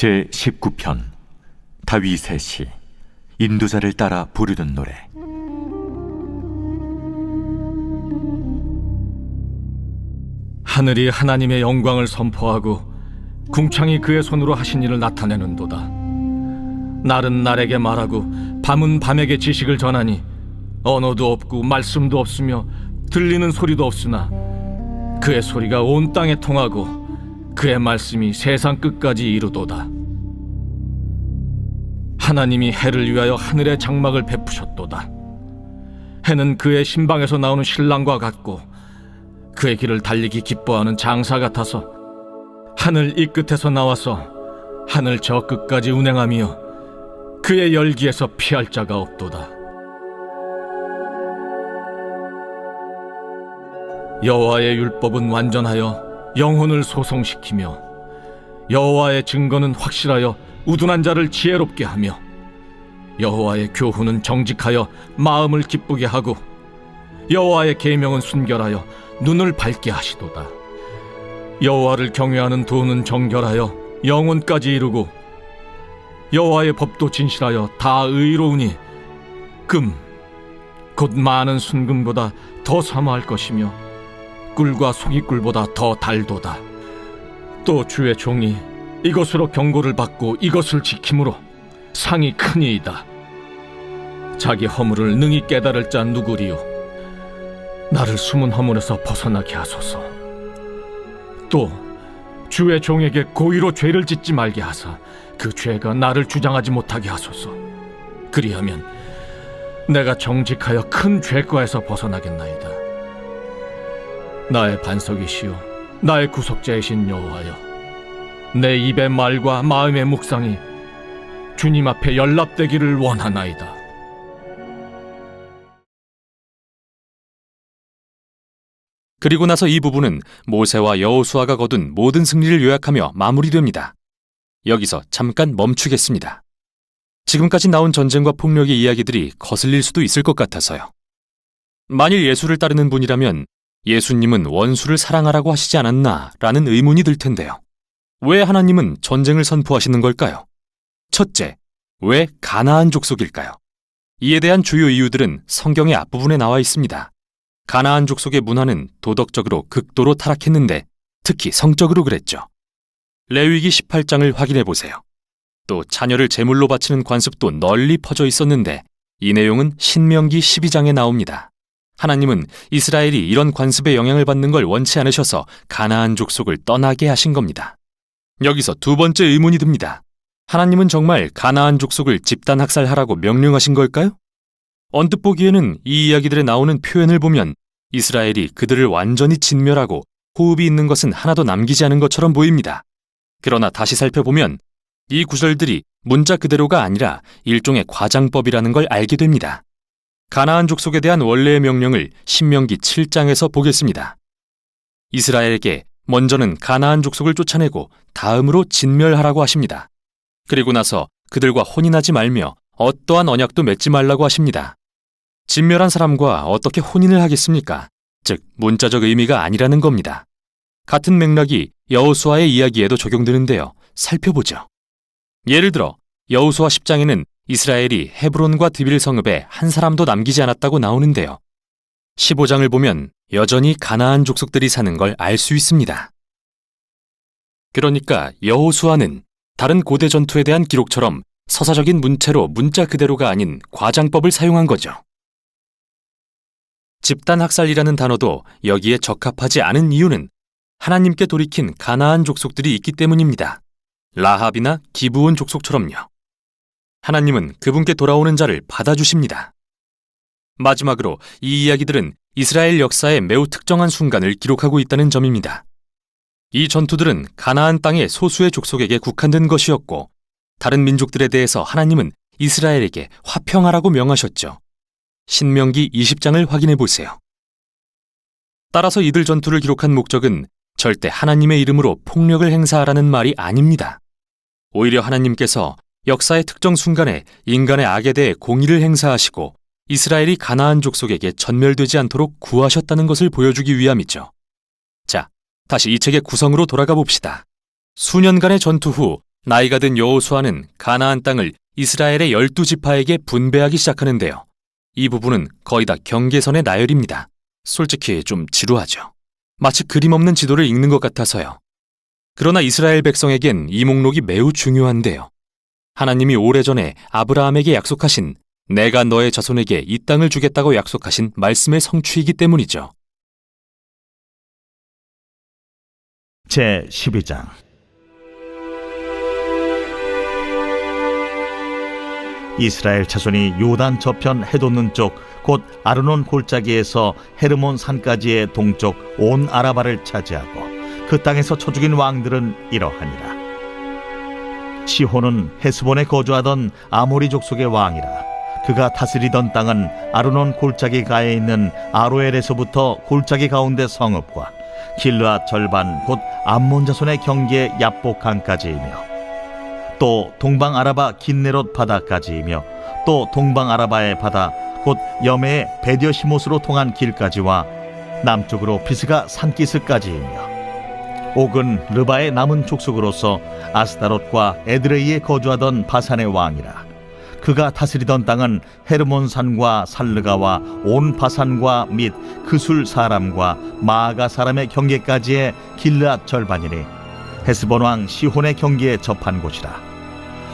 제19편 다윗의 시. 인도자를 따라 부르는 노래. 하늘이 하나님의 영광을 선포하고 궁창이 그의 손으로 하신 일을 나타내는도다. 날은 날에게 말하고 밤은 밤에게 지식을 전하니 언어도 없고 말씀도 없으며 들리는 소리도 없으나 그의 소리가 온 땅에 통하고 그의 말씀이 세상 끝까지 이루도다. 하나님이 해를 위하여 하늘의 장막을 베푸셨도다. 해는 그의 신방에서 나오는 신랑과 같고 그의 길을 달리기 기뻐하는 장사 같아서 하늘 이 끝에서 나와서 하늘 저 끝까지 운행하며 그의 열기에서 피할 자가 없도다. 여호와의 율법은 완전하여 영혼을 소성시키며 여호와의 증거는 확실하여 우둔한 자를 지혜롭게 하며 여호와의 교훈은 정직하여 마음을 기쁘게 하고 여호와의 계명은 순결하여 눈을 밝게 하시도다. 여호와를 경외하는 도는 정결하여 영혼까지 이루고 여호와의 법도 진실하여 다 의로우니 금 곧 많은 순금보다 더 사모할 것이며 꿀과 송이꿀보다 더 달도다. 또 주의 종이 이것으로 경고를 받고 이것을 지킴으로 상이 크니이다. 자기 허물을 능히 깨달을 자 누구리요? 나를 숨은 허물에서 벗어나게 하소서. 또 주의 종에게 고의로 죄를 짓지 말게 하사 그 죄가 나를 주장하지 못하게 하소서. 그리하면 내가 정직하여 큰 죄과에서 벗어나겠나이다. 나의 반석이시요 나의 구속자이신 여호와여, 내 입의 말과 마음의 묵상이 주님 앞에 연락되기를 원하나이다. 그리고 나서 이 부분은 모세와 여호수아가 거둔 모든 승리를 요약하며 마무리됩니다. 여기서 잠깐 멈추겠습니다. 지금까지 나온 전쟁과 폭력의 이야기들이 거슬릴 수도 있을 것 같아서요. 만일 예수를 따르는 분이라면 예수님은 원수를 사랑하라고 하시지 않았나 라는 의문이 들 텐데요. 왜 하나님은 전쟁을 선포하시는 걸까요? 첫째, 왜 가나안 족속일까요? 이에 대한 주요 이유들은 성경의 앞부분에 나와 있습니다. 가나안 족속의 문화는 도덕적으로 극도로 타락했는데 특히 성적으로 그랬죠. 레위기 18장을 확인해 보세요. 또 자녀를 제물로 바치는 관습도 널리 퍼져 있었는데 이 내용은 신명기 12장에 나옵니다. 하나님은 이스라엘이 이런 관습의 영향을 받는 걸 원치 않으셔서 가나안 족속을 떠나게 하신 겁니다. 여기서 두 번째 의문이 듭니다. 하나님은 정말 가나안 족속을 집단 학살하라고 명령하신 걸까요? 언뜻 보기에는 이 이야기들에 나오는 표현을 보면 이스라엘이 그들을 완전히 진멸하고 호흡이 있는 것은 하나도 남기지 않은 것처럼 보입니다. 그러나 다시 살펴보면 이 구절들이 문자 그대로가 아니라 일종의 과장법이라는 걸 알게 됩니다. 가나안 족속에 대한 원래의 명령을 신명기 7장에서 보겠습니다. 이스라엘에게 먼저는 가나안 족속을 쫓아내고 다음으로 진멸하라고 하십니다. 그리고 나서 그들과 혼인하지 말며 어떠한 언약도 맺지 말라고 하십니다. 진멸한 사람과 어떻게 혼인을 하겠습니까? 즉 문자적 의미가 아니라는 겁니다. 같은 맥락이 여호수아의 이야기에도 적용되는데요. 살펴보죠. 예를 들어 여호수아 10장에는 이스라엘이 헤브론과 드빌 성읍에 한 사람도 남기지 않았다고 나오는데요. 15장을 보면 여전히 가나안 족속들이 사는 걸 알 수 있습니다. 그러니까 여호수아는 다른 고대 전투에 대한 기록처럼 서사적인 문체로 문자 그대로가 아닌 과장법을 사용한 거죠. 집단 학살이라는 단어도 여기에 적합하지 않은 이유는 하나님께 돌이킨 가나안 족속들이 있기 때문입니다. 라합이나 기브온 족속처럼요. 하나님은 그분께 돌아오는 자를 받아주십니다. 마지막으로 이 이야기들은 이스라엘 역사의 매우 특정한 순간을 기록하고 있다는 점입니다. 이 전투들은 가나안 땅의 소수의 족속에게 국한된 것이었고 다른 민족들에 대해서 하나님은 이스라엘에게 화평하라고 명하셨죠. 신명기 20장을 확인해 보세요. 따라서 이들 전투를 기록한 목적은 절대 하나님의 이름으로 폭력을 행사하라는 말이 아닙니다. 오히려 하나님께서 역사의 특정 순간에 인간의 악에 대해 공의를 행사하시고 이스라엘이 가나안 족속에게 전멸되지 않도록 구하셨다는 것을 보여주기 위함이죠. 자, 다시 이 책의 구성으로 돌아가 봅시다. 수년간의 전투 후 나이가 든 여호수아는 가나안 땅을 이스라엘의 12지파에게 분배하기 시작하는데요. 이 부분은 거의 다 경계선의 나열입니다. 솔직히 좀 지루하죠. 마치 그림 없는 지도를 읽는 것 같아서요. 그러나 이스라엘 백성에겐 이 목록이 매우 중요한데요. 하나님이 오래전에 아브라함에게 약속하신 내가 너의 자손에게 이 땅을 주겠다고 약속하신 말씀의 성취이기 때문이죠. 제12장 이스라엘 자손이 요단 저편 해돋는 쪽 곧 아르논 골짜기에서 헤르몬 산까지의 동쪽 온 아라바를 차지하고 그 땅에서 쳐 죽인 왕들은 이러하니라. 시혼은 헤스본에 거주하던 아모리 족속의 왕이라. 그가 다스리던 땅은 아르논 골짜기 가에 있는 아로엘에서부터 골짜기 가운데 성읍과 길르앗 절반 곧 암몬 자손의 경계 야복 강까지이며 또 동방 아라바 긴네롯 바다까지이며 또 동방 아라바의 바다 곧 여매의 베디어시못으로 통한 길까지와 남쪽으로 피스가 산기스까지이며 옥은 르바의 남은 족속으로서 아스다롯과 에드레이에 거주하던 바산의 왕이라. 그가 다스리던 땅은 헤르몬산과 살르가와 온 바산과 및 그술 사람과 마아가 사람의 경계까지의 길르앗 절반이니 헤스본 왕 시혼의 경계에 접한 곳이라.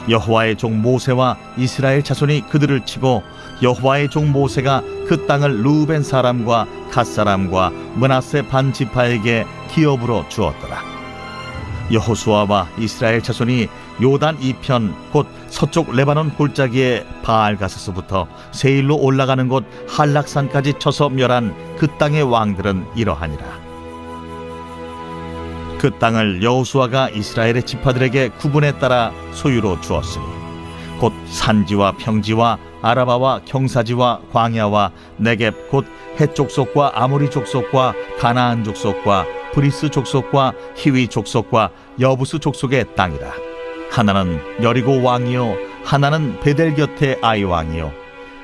여호와의 종 모세와 이스라엘 자손이 그들을 치고 여호와의 종 모세가 그 땅을 루벤 사람과 갓 사람과 므낫세 반 지파에게 기업으로 주었더라. 여호수아와 이스라엘 자손이 요단 이편 곧 서쪽 레바논 골짜기의 바알가스서부터 세일로 올라가는 곳 한락산까지 쳐서 멸한 그 땅의 왕들은 이러하니라. 그 땅을 여호수아가 이스라엘의 지파들에게 구분에 따라 소유로 주었으니 곧 산지와 평지와 아라바와 경사지와 광야와 네겝 곧 헷 족속과 아모리 족속과 가나안 족속과 브리스 족속과 히위 족속과 여부스 족속의 땅이라. 하나는 여리고 왕이요 하나는 베델 곁의 아이 왕이요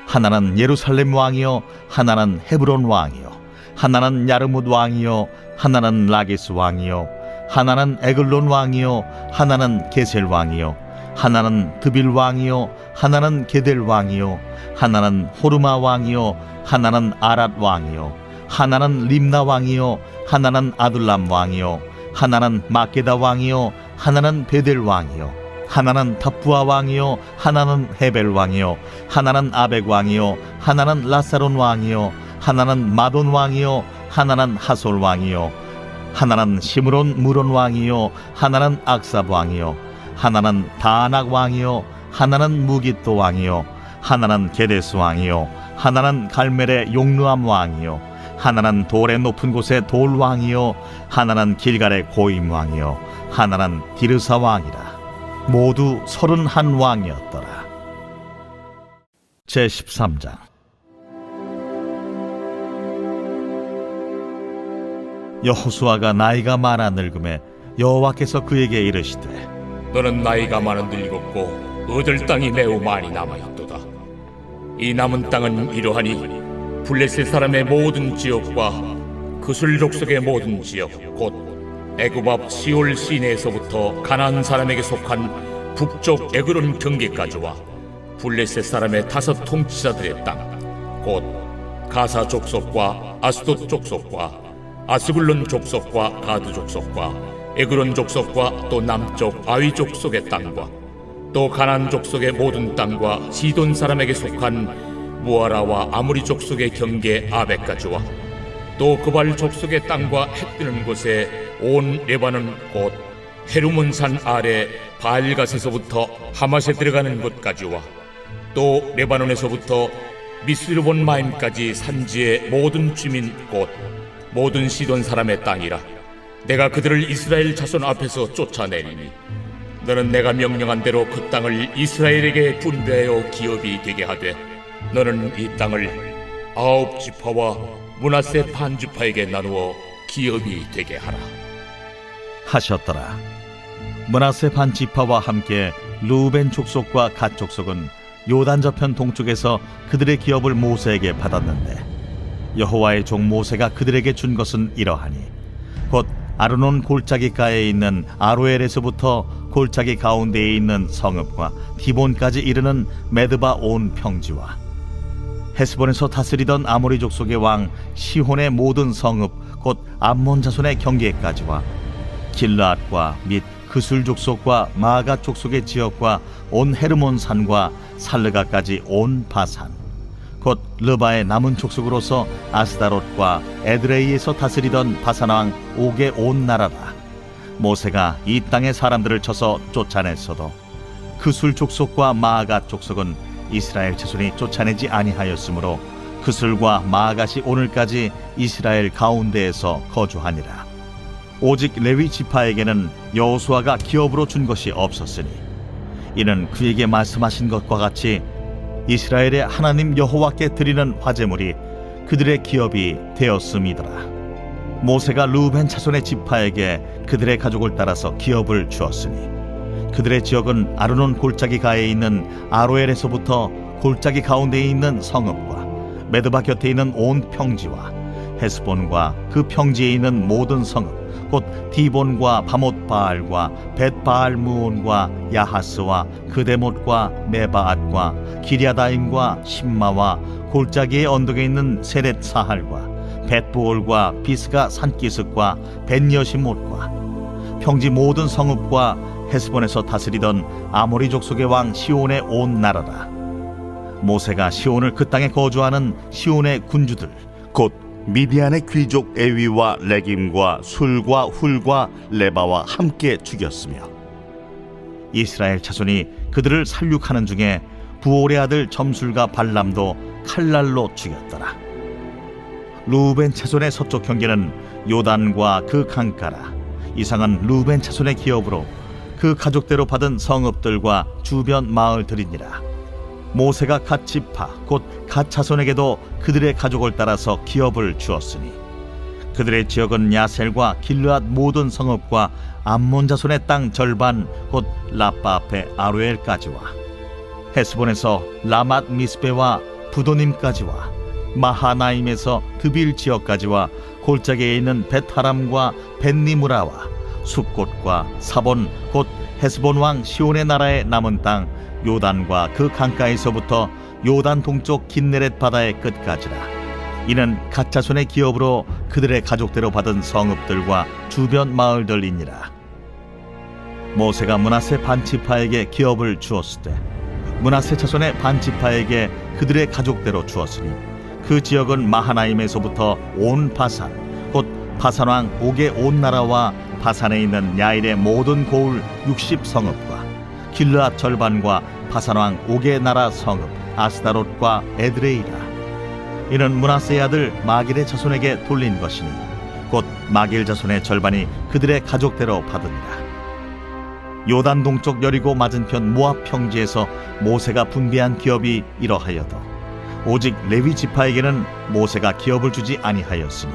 하나는 예루살렘 왕이요 하나는 헤브론 왕이요 하나는 야르뭇 왕이요 하나는 라기스 왕이요 하나는 에글론 왕이요 하나는 게셀 왕이요 하나는 드빌 왕이요 하나는 게델 왕이요 하나는 호르마 왕이요 하나는 아랏 왕이요 하나는 림나 왕이요 하나는 아둘람 왕이요 하나는 마게다 왕이요 하나는 베델 왕이요 하나는 답부아 왕이요 하나는 헤벨 왕이요 하나는 아벡 왕이요 하나는 라사론 왕이요 하나는 마돈 왕이요 하나는 하솔 왕이요 하나는 시므론 무론 왕이요 하나는 악삽 왕이요 하나는 다낙 왕이요 하나는 무깃도 왕이요 하나는 게데스 왕이요 하나는 갈멜의 용르암 왕이요 하나는 돌의 높은 곳의 돌 왕이요 하나는 길갈의 고임 왕이요 하나는 디르사 왕이라. 모두 31 왕이었더라. 제13장 여호수아가 나이가 많아 늙음에 여호와께서 그에게 이르시되 너는 나이가 많아 늙었고 얻을 땅이 매우 많이 남아있도다. 이 남은 땅은 이러하니 블레셋 사람의 모든 지역과 그술 족속의 모든 지역 곧 애굽 앞 시올 시내에서부터 가나안 사람에게 속한 북쪽 에그론 경계까지와 블레셋 사람의 5 통치자들의 땅 곧 가사 족속과 아스돗 족속과 아스글론 족속과 가드 족속과 에그론 족속과 또 남쪽 아위 족속의 땅과 또 가나안 족속의 모든 땅과 시돈 사람에게 속한 무아라와 아무리 족속의 경계 아벡까지와 또 그발 족속의 땅과 해 뜨는 곳에 온 레바논 곧 헤르몬산 아래 바알갓에서부터 하맛에 들어가는 곳까지와 또 레바논에서부터 미스르본 마임까지 산지의 모든 주민 곧 모든 시돈 사람의 땅이라. 내가 그들을 이스라엘 자손 앞에서 쫓아내리니 너는 내가 명령한 대로 그 땅을 이스라엘에게 분배하여 기업이 되게 하되 너는 이 땅을 9 지파와 므낫세 반 지파에게 나누어 기업이 되게 하라 하셨더라. 므낫세 반 지파와 함께 루벤 족속과 갓 족속은 요단 저편 동쪽에서 그들의 기업을 모세에게 받았는데 여호와의 종 모세가 그들에게 준 것은 이러하니 곧 아르논 골짜기가에 있는 아로엘에서부터 골짜기 가운데에 있는 성읍과 디본까지 이르는 메드바 온 평지와 헤스본에서 다스리던 아모리 족속의 왕 시혼의 모든 성읍 곧 암몬 자손의 경계까지와 길르앗과 및 그술 족속과 마가 족속의 지역과 온 헤르몬 산과 살르가까지 온 바산 곧 르바의 남은 족속으로서 아스다롯과 에드레이에서 다스리던 바산 왕 옥의 온 나라다. 모세가 이 땅의 사람들을 쳐서 쫓아냈어도 그술 족속과 마가 족속은 이스라엘 자손이 쫓아내지 아니하였으므로 그술과 마갓이 오늘까지 이스라엘 가운데에서 거주하니라. 오직 레위 지파에게는 여호수아가 기업으로 준 것이 없었으니 이는 그에게 말씀하신 것과 같이 이스라엘의 하나님 여호와께 드리는 화제물이 그들의 기업이 되었음이더라. 모세가 르우벤 자손의 지파에게 그들의 가족을 따라서 기업을 주었으니 그들의 지역은 아르논 골짜기 가에 있는 아로엘에서부터 골짜기 가운데에 있는 성읍과 메드바 곁에 있는 온 평지와 헤스본과 그 평지에 있는 모든 성읍 곧 디본과 바못 바알과 벳 바알 무온과 야하스와 그데못과 메바앗과 기랴다임과 심마와 골짜기의 언덕에 있는 세렛 사할과 벳부올과 비스가 산기슭과 벳여시못과 평지 모든 성읍과 헤스본에서 다스리던 아모리 족속의 왕 시온의 온 나라라. 모세가 시온을 그 땅에 거주하는 시온의 군주들 곧 미디안의 귀족 에위와 레김과 술과 훌과 레바와 함께 죽였으며 이스라엘 자손이 그들을 살육하는 중에 부올의 아들 점술과 발람도 칼날로 죽였더라. 르우벤 자손의 서쪽 경계는 요단과 그 강가라. 이상은 르우벤 자손의 기업으로 그 가족대로 받은 성읍들과 주변 마을들이니라. 모세가 갓 지파 곧 갓 자손에게도 그들의 가족을 따라서 기업을 주었으니 그들의 지역은 야셀과 길르앗 모든 성읍과 암몬 자손의 땅 절반 곧 라빠 앞에 아로엘까지와 헤스본에서 라맛 미스베와 부도님까지와 마하나임에서 드빌 지역까지와 골짜기에 있는 벳하람과 벳니무라와 숫곳과 사본 곧 헤스본 왕 시온의 나라의 남은 땅 요단과 그 강가에서부터 요단 동쪽 긴네렛 바다의 끝까지라. 이는 갓 자손의 기업으로 그들의 가족대로 받은 성읍들과 주변 마을들이니라. 모세가 므낫세 반지파에게 기업을 주었을 때 므낫세 자손의 반지파에게 그들의 가족대로 주었으니 그 지역은 마하나임에서부터 온 바산 곧 바산 왕 옥의 온 나라와 바산에 있는 야일의 모든 고을 60성읍과 길르앗 절반과 바산 왕 옥의 나라 성읍 아스다롯과 에드레이라. 이는 므낫세의 아들 마길의 자손에게 돌린 것이니 곧 마길 자손의 절반이 그들의 가족대로 받으니라. 요단 동쪽 여리고 맞은편 모압 평지에서 모세가 분배한 기업이 이러하여도 오직 레위 지파에게는 모세가 기업을 주지 아니하였으니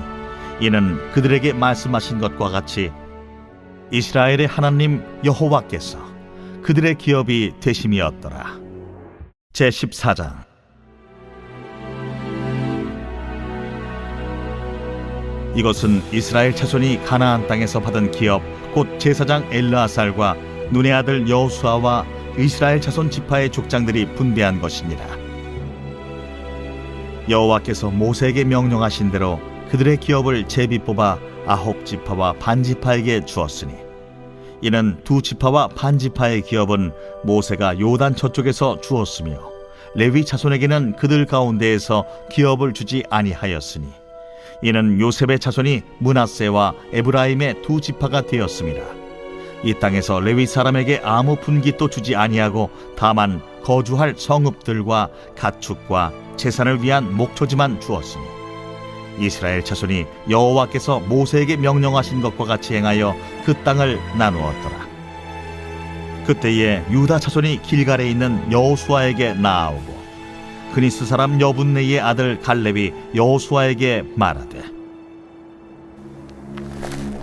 이는 그들에게 말씀하신 것과 같이 이스라엘의 하나님 여호와께서 그들의 기업이 되심이었더라. 제14장. 이것은 이스라엘 자손이 가나안 땅에서 받은 기업 곧 제사장 엘르아살과 눈의 아들 여호수아와 이스라엘 자손 지파의 족장들이 분배한 것이니라. 여호와께서 모세에게 명령하신 대로 그들의 기업을 제비 뽑아 아홉 지파와 반 지파에게 주었으니 이는 두 지파와 반 지파의 기업은 모세가 요단 저쪽에서 주었으며 레위 자손에게는 그들 가운데에서 기업을 주지 아니하였으니 이는 요셉의 자손이 므낫세와 에브라임의 두 지파가 되었습니다. 이 땅에서 레위 사람에게 아무 분깃도 주지 아니하고 다만 거주할 성읍들과 가축과 제산을 위한 목초지만 주었으니 이스라엘 자손이 여호와께서 모세에게 명령하신 것과 같이 행하여 그 땅을 나누었더라. 그때에 유다 자손이 길갈에 있는 여호수아에게 나아오고 그니스 사람 여분네의 아들 갈렙이 여호수아에게 말하되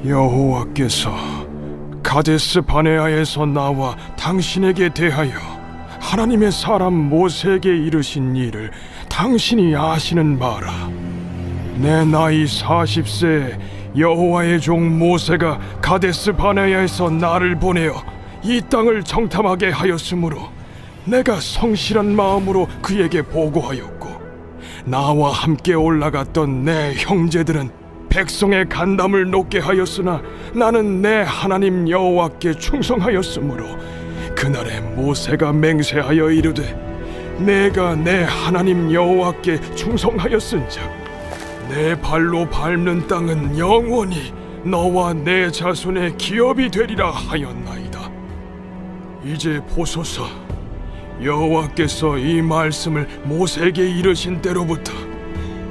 여호와께서 가데스 바네아에서 나와 당신에게 대하여 하나님의 사람 모세에게 이르신 일을 당신이 아시는 바라. 내 나이 40세에 여호와의 종 모세가 가데스 바네아에서 나를 보내어 이 땅을 정탐하게 하였으므로 내가 성실한 마음으로 그에게 보고하였고, 나와 함께 올라갔던 내 형제들은 백성의 간담을 높게 하였으나 나는 내 하나님 여호와께 충성하였으므로 그날에 모세가 맹세하여 이르되 내가 내 하나님 여호와께 충성하였은즉 내 발로 밟는 땅은 영원히 너와 내 자손의 기업이 되리라 하였나이다. 이제 보소서, 여호와께서 이 말씀을 모세에게 이르신 때로부터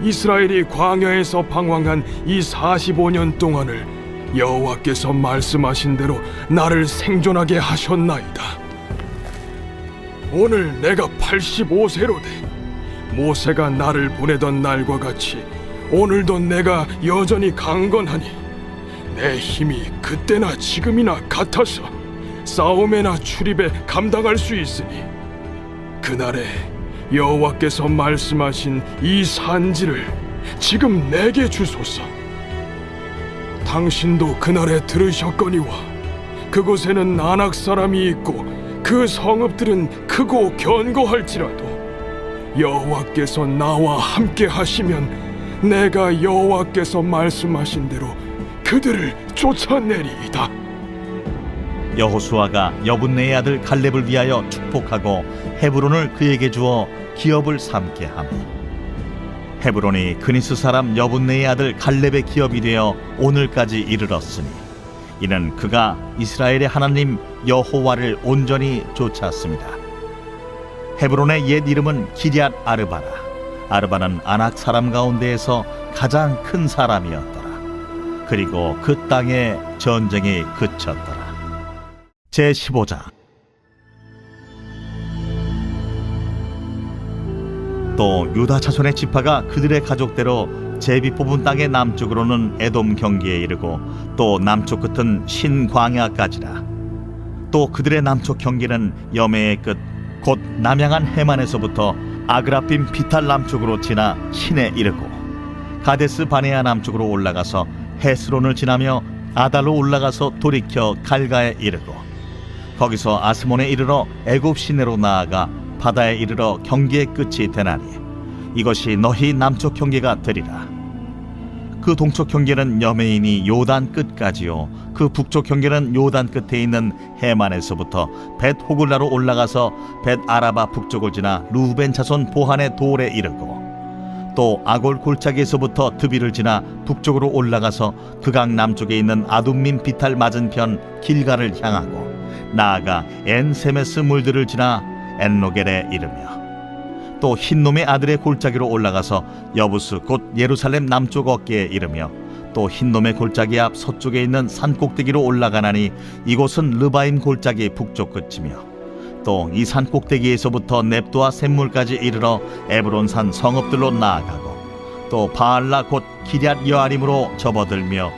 이스라엘이 광야에서 방황한 이 45년 동안을 여호와께서 말씀하신 대로 나를 생존하게 하셨나이다. 오늘 내가 85세로 돼 모세가 나를 보내던 날과 같이 오늘도 내가 여전히 강건하니 내 힘이 그때나 지금이나 같아서 싸움에나 출입에 감당할 수 있으니 그날에 여호와께서 말씀하신 이 산지를 지금 내게 주소서. 당신도 그날에 들으셨거니와 그곳에는 아낙 사람이 있고 그 성읍들은 크고 견고할지라도 여호와께서 나와 함께 하시면 내가 여호와께서 말씀하신 대로 그들을 쫓아내리이다. 여호수아가 여분네의 아들 갈렙을 위하여 축복하고 헤브론을 그에게 주어 기업을 삼게 하며, 헤브론이 그니스 사람 여분네의 아들 갈렙의 기업이 되어 오늘까지 이르렀으니 이는 그가 이스라엘의 하나님 여호와를 온전히 쫓았습니다. 헤브론의 옛 이름은 기럇 아르바라. 아르바는 아낙 사람 가운데에서 가장 큰 사람이었더라. 그리고 그 땅에 전쟁이 그쳤더라. 제15장. 또 유다 자손의 지파가 그들의 가족대로 제비 뽑은 땅의 남쪽으로는 에돔 경기에 이르고 또 남쪽 끝은 신광야까지라. 또 그들의 남쪽 경계는 여매의 끝 곧 남양한 해만에서부터 아그라빔 비탈 남쪽으로 지나 신에 이르고 가데스 바네아 남쪽으로 올라가서 헤스론을 지나며 아달로 올라가서 돌이켜 갈가에 이르고 거기서 아스몬에 이르러 애굽 시내로 나아가 바다에 이르러 경계의 끝이 되나니 이것이 너희 남쪽 경계가 되리라. 그 동쪽 경계는 여메인이 요단 끝까지요 그 북쪽 경계는 요단 끝에 있는 해만에서부터 벳 호글라로 올라가서 벳 아라바 북쪽을 지나 루벤 자손 보한의 돌에 이르고 또 아골 골짜기에서부터 드비를 지나 북쪽으로 올라가서 그강 남쪽에 있는 아둠민 비탈 맞은편 길가를 향하고 나아가 엔세메스 물들을 지나 엔로겔에 이르며 또 흰놈의 아들의 골짜기로 올라가서 여부스 곧 예루살렘 남쪽 어깨에 이르며 또 흰놈의 골짜기 앞 서쪽에 있는 산 꼭대기로 올라가나니 이곳은 르바임 골짜기 북쪽 끝이며 또 이 산 꼭대기에서부터 넵도아 샘물까지 이르러 에브론산 성읍들로 나아가고 또 바알라 곧 기럇 여아림으로 접어들며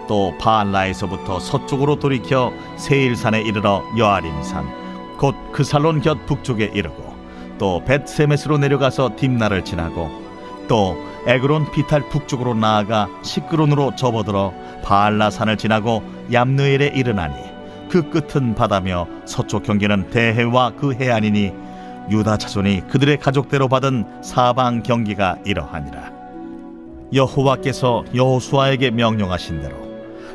또 바알라에서부터 서쪽으로 돌이켜 세일산에 이르러 여아림산 곧 그 살론 곁 북쪽에 이르고 또 벳세메스로 내려가서 딥나를 지나고 또 에그론 비탈 북쪽으로 나아가 시끄론으로 접어들어 바알라산을 지나고 얌느엘에 이르나니 그 끝은 바다며 서쪽 경계는 대해와 그 해안이니 유다 자손이 그들의 가족대로 받은 사방 경계가 이러하니라. 여호와께서 여호수아에게 명령하신 대로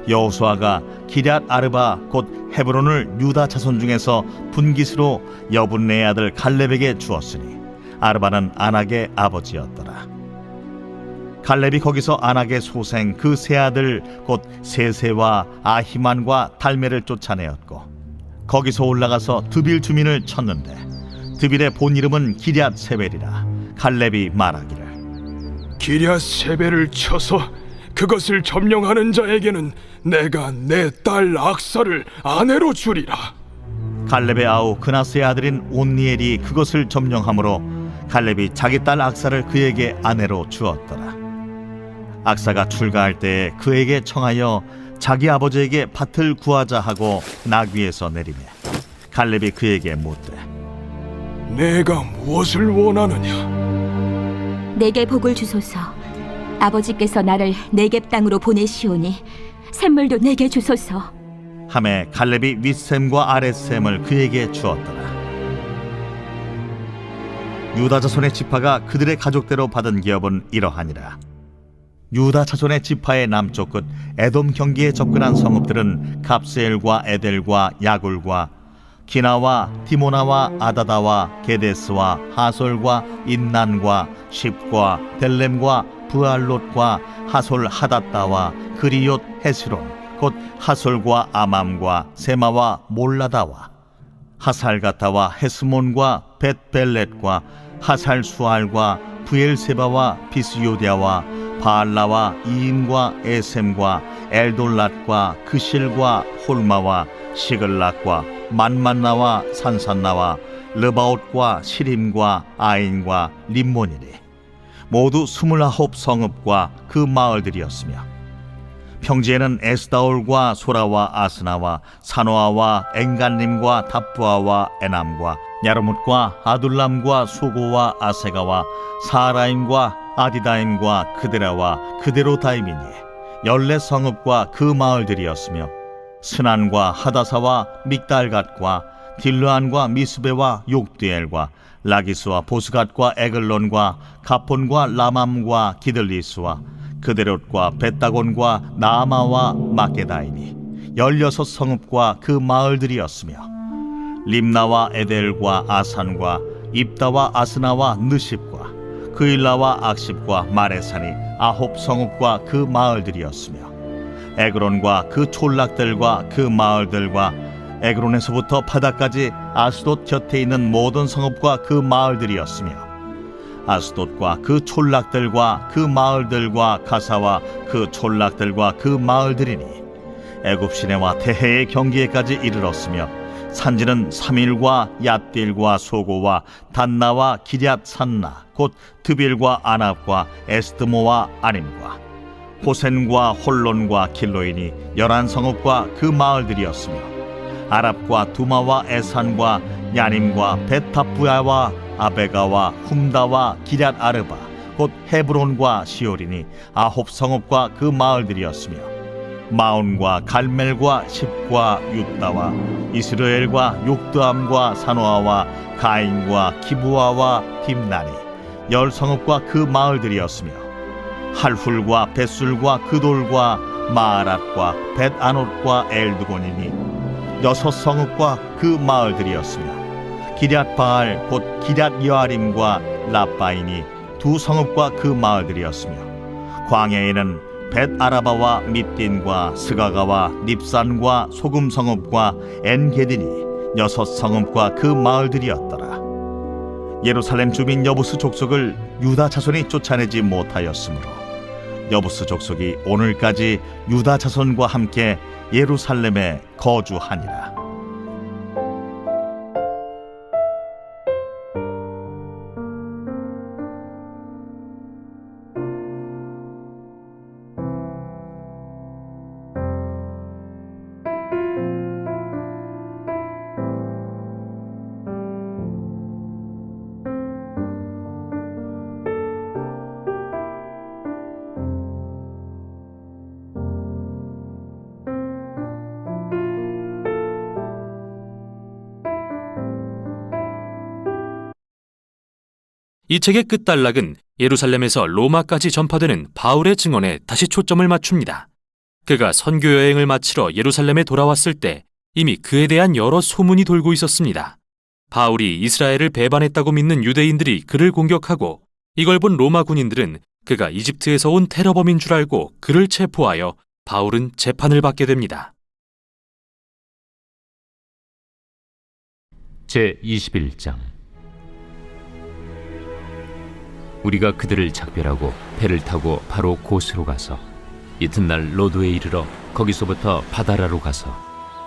여호수아가 기럇 아르바 곧 헤브론을 유다 자손 중에서 분깃으로 여분네의 아들 갈렙에게 주었으니 아르바는 아낙의 아버지였더라. 갈렙이 거기서 아낙의 소생 그 세 아들 곧 세세와 아히만과 달메를 쫓아내었고 거기서 올라가서 드빌 주민을 쳤는데 드빌의 본 이름은 기럇 세벨이라. 갈렙이 말하기를 기럇 세벨을 쳐서 그것을 점령하는 자에게는 내가 내 딸 악사를 아내로 주리라. 갈렙의 아우 그나스의 아들인 온니엘이 그것을 점령하므로 갈렙이 자기 딸 악사를 그에게 아내로 주었더라. 악사가 출가할 때에 그에게 청하여 자기 아버지에게 밭을 구하자 하고 나귀에서 내리매 갈렙이 그에게 묻되 내가 무엇을 원하느냐? 내게 복을 주소서. 아버지께서 나를 네겝 땅으로 보내시오니 샘물도 내게 주소서. 하매 갈렙이 윗샘과 아랫샘을 그에게 주었더라. 유다 자손의 지파가 그들의 가족대로 받은 기업은 이러하니라. 유다 자손의 지파의 남쪽 끝 에돔 경기에 접근한 성읍들은 갑스엘과 에델과 야굴과 기나와 디모나와 아다다와 게데스와 하솔과 인난과 십과 델렘과 브알롯과 하솔 하닷다와 그리옷 헤스론 곧 하솔과 아맘과 세마와 몰라다와 하살가타와 헤스몬과 벳벨렛과 하살수알과 부엘세바와 비스요디아와 바알라와 이임과 에셈과 엘돌랏과 그실과 홀마와 시글락과 만만나와 산산나와 르바옷과 시림과 아인과 림몬이니 모두 29 성읍과 그 마을들이었으며 평지에는 에스다올과 소라와 아스나와 사노아와 엥간림과 답부아와 에남과 야르뭇과 아둘람과 수고와 아세가와 사라임과 아디다임과 그데라와 그데로다임이니 14성읍과 그 마을들이었으며 스난과 하다사와 믹달갓과 딜르안과 미스베와 욕드엘과 라기스와 보스갓과 에글론과 가폰과 라맘과 기들리스와 그데롯과 벳다곤과 나아마와 마게다이니 16성읍과 그 마을들이었으며 림나와 에델과 아산과 입다와 아스나와 느십과 그일라와 악십과 마레산이 9성읍과 그 마을들이었으며 에그론과 그 촌락들과 그 마을들과 에그론에서부터 바다까지 아스돗 곁에 있는 모든 성읍과 그 마을들이었으며 아스돗과 그 촌락들과 그 마을들과 가사와 그 촌락들과 그 마을들이니 애굽 시내와 대해의 경계에까지 이르렀으며 산지는 사밀과 얏딜과 소고와 단나와 기럇 산나 곧 드빌과 아납과 에스드모와 아님과 호센과 홀론과 길로인이 11성읍과 그 마을들이었으며 아랍과 두마와 에산과 야님과 베타부야와 아베가와 훔다와 기럇 아르바 곧 헤브론과 시오린이 9성읍과 그 마을들이었으며 마온과 갈멜과 십과 윳다와 이스라엘과 욕드암과 사노아와 가인과 기부아와 딥나니 10성읍과 그 마을들이었으며 할훌과 벳술과 그돌과 마아랏과 벳아롯과 엘드곤이니 6성읍과 그 마을들이었으며 기럇바알 곧 기럇여아림과 라바인이 2성읍과 그 마을들이었으며 광야에는 벳아라바와 밑딘과 스가가와 닙산과 소금성읍과 엔게딘이 6성읍과 그 마을들이었더라. 예루살렘 주민 여부스 족속을 유다 자손이 쫓아내지 못하였으므로 여부스 족속이 오늘까지 유다 자손과 함께 예루살렘에 거주하니라. 이 책의 끝단락은 예루살렘에서 로마까지 전파되는 바울의 증언에 다시 초점을 맞춥니다. 그가 선교 여행을 마치러 예루살렘에 돌아왔을 때 이미 그에 대한 여러 소문이 돌고 있었습니다. 바울이 이스라엘을 배반했다고 믿는 유대인들이 그를 공격하고 이걸 본 로마 군인들은 그가 이집트에서 온 테러범인 줄 알고 그를 체포하여 바울은 재판을 받게 됩니다. 제21장 우리가 그들을 작별하고 배를 타고 바로 고스로 가서 이튿날 로도에 이르러 거기서부터 바다라로 가서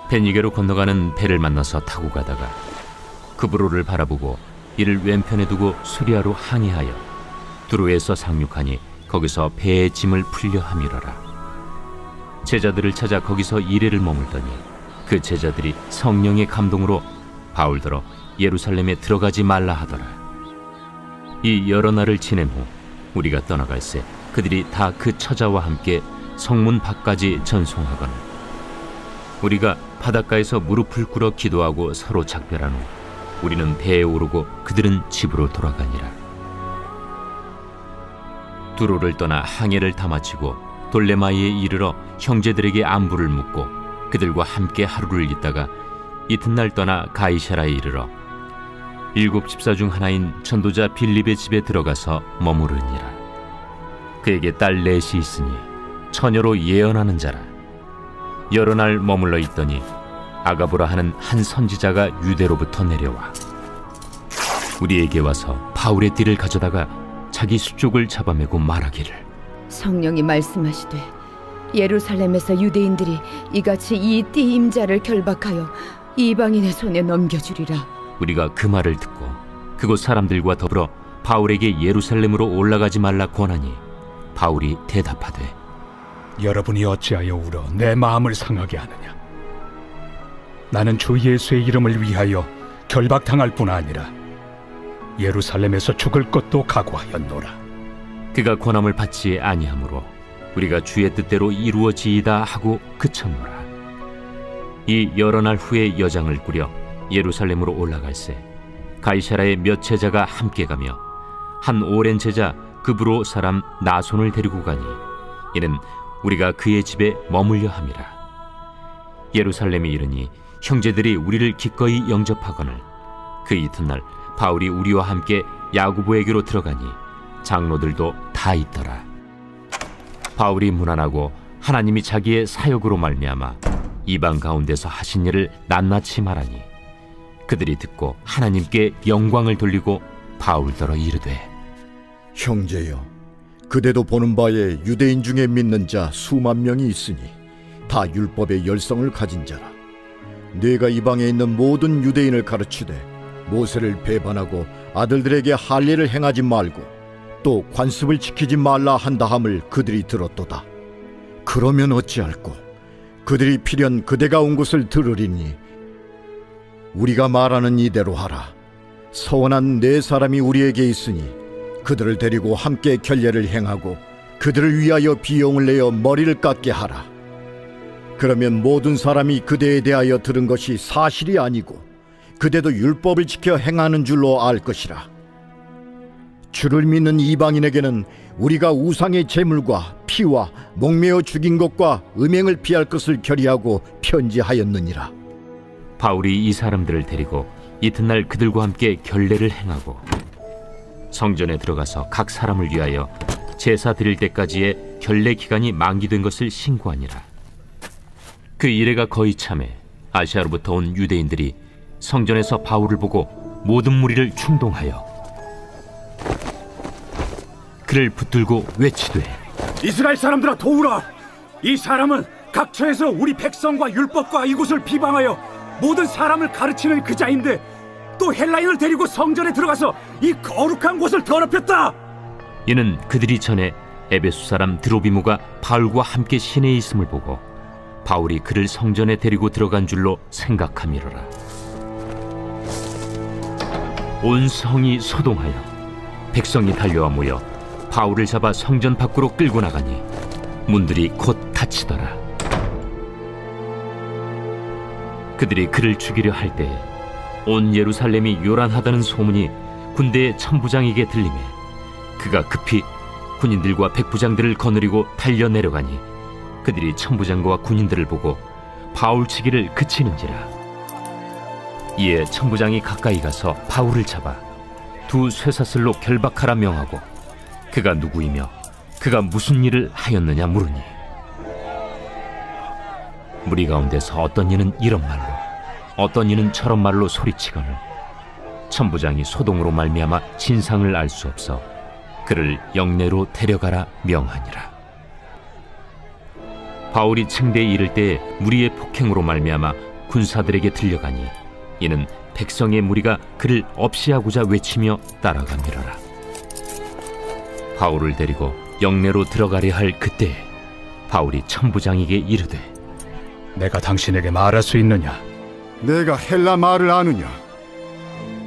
베니게로 건너가는 배를 만나서 타고 가다가 그브로를 바라보고 이를 왼편에 두고 수리아로 항해하여 두로에서 상륙하니 거기서 배의 짐을 풀려 함이러라. 제자들을 찾아 거기서 이레를 머물더니 그 제자들이 성령의 감동으로 바울더러 예루살렘에 들어가지 말라 하더라. 이 여러 날을 지낸 후 우리가 떠나갈새 그들이 다 그 처자와 함께 성문 밖까지 전송하거늘 우리가 바닷가에서 무릎을 꿇어 기도하고 서로 작별한 후 우리는 배에 오르고 그들은 집으로 돌아가니라. 두로를 떠나 항해를 다 마치고 돌레마이에 이르러 형제들에게 안부를 묻고 그들과 함께 하루를 있다가 이튿날 떠나 가이사라에 이르러 7 집사 중 하나인 전도자 빌립의 집에 들어가서 머무르니라. 그에게 딸 넷이 있으니 처녀로 예언하는 자라. 여러 날 머물러 있더니 아가보라 하는 한 선지자가 유대로부터 내려와 우리에게 와서 바울의 띠를 가져다가 자기 수족을 잡아매고 말하기를 성령이 말씀하시되 예루살렘에서 유대인들이 이같이 이 띠 임자를 결박하여 이방인의 손에 넘겨주리라. 우리가 그 말을 듣고 그곳 사람들과 더불어 바울에게 예루살렘으로 올라가지 말라 권하니 바울이 대답하되 여러분이 어찌하여 울어 내 마음을 상하게 하느냐? 나는 주 예수의 이름을 위하여 결박당할 뿐 아니라 예루살렘에서 죽을 것도 각오하였노라. 그가 권함을 받지 아니하므로 우리가 주의 뜻대로 이루어지이다 하고 그쳤노라. 이 여러 날 후에 여장을 꾸려 예루살렘으로 올라갈새 가이사라의 몇 제자가 함께 가며 한 오랜 제자 그브로 사람 나손을 데리고 가니 이는 우리가 그의 집에 머물려 함이라. 예루살렘에 이르니 형제들이 우리를 기꺼이 영접하거늘 그 이튿날 바울이 우리와 함께 야고보에게로 들어가니 장로들도 다 있더라. 바울이 문안하고 하나님이 자기의 사역으로 말미암아 이방 가운데서 하신 일을 낱낱이 말하니 그들이 듣고 하나님께 영광을 돌리고 바울더러 이르되 형제여, 그대도 보는 바에 유대인 중에 믿는 자 수만 명이 있으니 다 율법의 열성을 가진 자라. 네가 이방에 있는 모든 유대인을 가르치되 모세를 배반하고 아들들에게 할례를 행하지 말고 또 관습을 지키지 말라 한다함을 그들이 들었도다. 그러면 어찌할꼬? 그들이 필연 그대가 온 것을 들으리니 우리가 말하는 이대로 하라. 서원한 네 사람이 우리에게 있으니 그들을 데리고 함께 결례를 행하고 그들을 위하여 비용을 내어 머리를 깎게 하라. 그러면 모든 사람이 그대에 대하여 들은 것이 사실이 아니고 그대도 율법을 지켜 행하는 줄로 알 것이라. 주를 믿는 이방인에게는 우리가 우상의 제물과 피와 목매어 죽인 것과 음행을 피할 것을 결의하고 편지하였느니라. 바울이 이 사람들을 데리고 이튿날 그들과 함께 결례를 행하고 성전에 들어가서 각 사람을 위하여 제사 드릴 때까지의 결례 기간이 만기된 것을 신고하니라. 그 이래가 거의 참에 아시아로부터 온 유대인들이 성전에서 바울을 보고 모든 무리를 충동하여 그를 붙들고 외치되 이스라엘 사람들아 도우라! 이 사람은 각처에서 우리 백성과 율법과 이곳을 비방하여 모든 사람을 가르치는 그 자인데 또 헬라인을 데리고 성전에 들어가서 이 거룩한 곳을 더럽혔다. 이는 그들이 전에 에베소 사람 드로비모가 바울과 함께 시내에 있음을 보고 바울이 그를 성전에 데리고 들어간 줄로 생각함이로라. 온 성이 소동하여 백성이 달려와 모여 바울을 잡아 성전 밖으로 끌고 나가니 문들이 곧 닫히더라. 그들이 그를 죽이려 할 때에 온 예루살렘이 요란하다는 소문이 군대의 천부장에게 들리매 그가 급히 군인들과 백부장들을 거느리고 달려 내려가니 그들이 천부장과 군인들을 보고 바울 치기를 그치는지라. 이에 천부장이 가까이 가서 바울을 잡아 두 쇠사슬로 결박하라 명하고 그가 누구이며 그가 무슨 일을 하였느냐 물으니 무리 가운데서 어떤 이는 이런 말로 어떤 이는 저런 말로 소리치거늘 천부장이 소동으로 말미암아 진상을 알 수 없어 그를 영내로 데려가라 명하니라. 바울이 층대에 이를 때에 무리의 폭행으로 말미암아 군사들에게 들려가니 이는 백성의 무리가 그를 없이하고자 외치며 따라가미러라. 바울을 데리고 영내로 들어가려 할 그때에 바울이 천부장에게 이르되 내가 당신에게 말할 수 있느냐? 내가 헬라 말을 아느냐?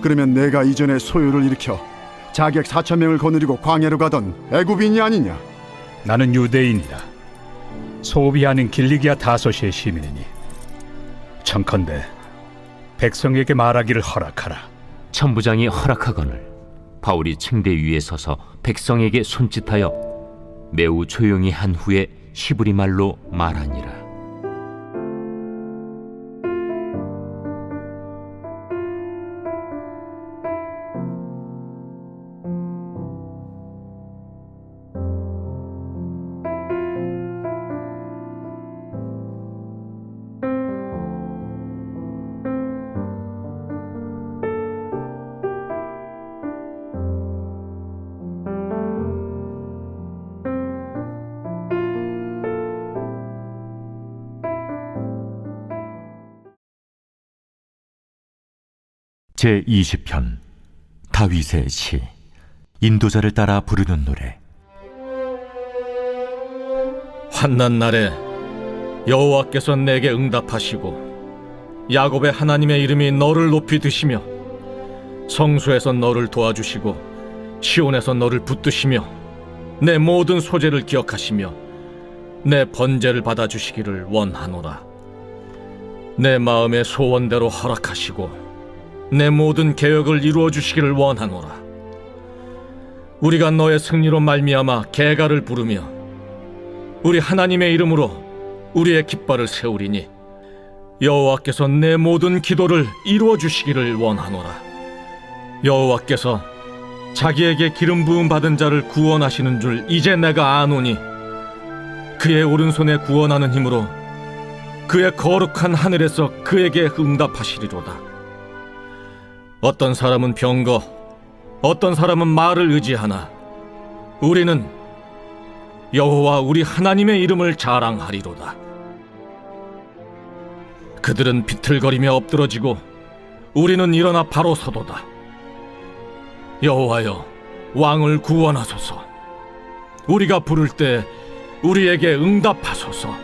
그러면 내가 이전에 소요를 일으켜 자객 4,000명을 거느리고 광야로 가던 애굽인이 아니냐? 나는 유대인이다. 소비하는 길리기아 다소시의 시민이니 청컨대 백성에게 말하기를 허락하라. 천부장이 허락하거늘 바울이 층대 위에 서서 백성에게 손짓하여 매우 조용히 한 후에 히브리 말로 말하니라. 제20편 다윗의 시 인도자를 따라 부르는 노래. 환난 날에 여호와께서 내게 응답하시고 야곱의 하나님의 이름이 너를 높이 드시며 성소에서 너를 도와주시고 시온에서 너를 붙드시며 내 모든 소재를 기억하시며 내 번제를 받아주시기를 원하노라. 내 마음의 소원대로 허락하시고 내 모든 계획을 이루어 주시기를 원하노라. 우리가 너의 승리로 말미암아 계가를 부르며 우리 하나님의 이름으로 우리의 깃발을 세우리니 여호와께서 내 모든 기도를 이루어 주시기를 원하노라. 여호와께서 자기에게 기름 부음 받은 자를 구원하시는 줄 이제 내가 아노니 그의 오른손에 구원하는 힘으로 그의 거룩한 하늘에서 그에게 응답하시리로다. 어떤 사람은 병거, 어떤 사람은 말을 의지하나 우리는 여호와 우리 하나님의 이름을 자랑하리로다. 그들은 비틀거리며 엎드러지고 우리는 일어나 바로 서도다. 여호와여, 왕을 구원하소서. 우리가 부를 때 우리에게 응답하소서.